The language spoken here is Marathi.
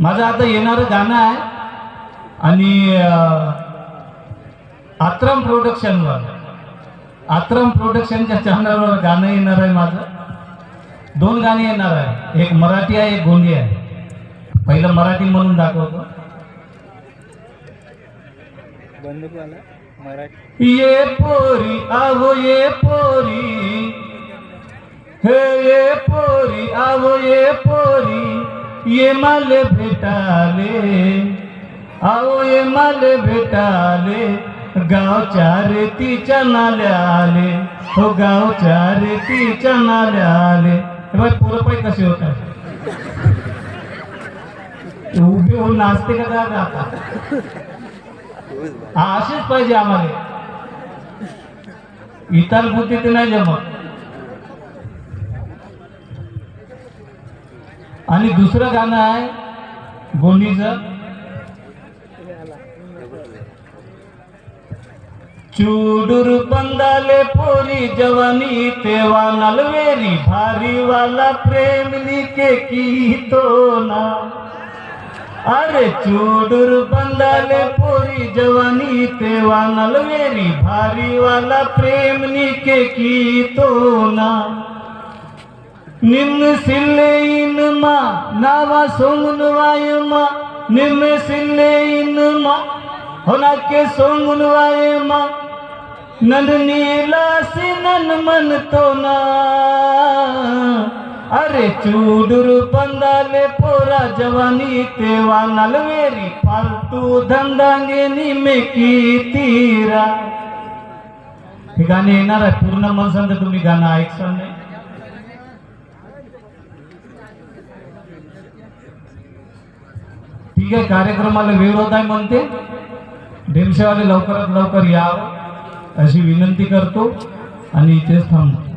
माझं आता येणारं गाणं आहे आणि आत्रम प्रोडक्शनच्या चॅनलवर गाणं येणार आहे माझं. 2 गाणी येणार आहे, एक मराठी आहे एक गोंडी आहे. पहिलं मराठी म्हणून दाखवतो. ये पोरी आवो ये पोरी, हे ये पोरी आवो ये पोरी, ये माले भेटाले, आवो ये माले भेटाले, गावच्या रेतीच्या नाल्या आले, हो गावच्या रेतीच्या नाल्या आले. हे बघ पोरं पाय कसे होतात, उभे होऊन नाचते का काय आता. हा असेच पाहिजे आम्हाला, इतर बुद्धी ते नाही जमत. आणि दुसरं गाणं आहे गोंडीचं. चूडूर बंदाले पोरी जवानी तेवा नलवेरी, भारी वाला प्रेम लिखे की तो ना. अरे चूडूर बंदाले पोरी जवानी तेवा नलवेरी, भारी वाला प्रेम लिखे की तो ना. निम्न सिल्ले इन मा नावा सोंगुन वाय मा, निम्न सिल्ले इन मा होना के सोंगुन वाय मा, नंदनीला सिनन मन तो ना. अरे चूडूर बंदाले पोरा जवानी तेवा नलवेरी, फालतू धंदांगे निमे की तीरा. हे गाणे येणार आहे, पूर्ण मन तर तुम्ही गाणं ऐकसान नाही. ठीक आहे, कार्यक्रमाला वेळ होत आहे म्हणते. ढेमशेवाले लवकरात लवकर यावं अशी विनंती करतो आणि इथेच थांबतो.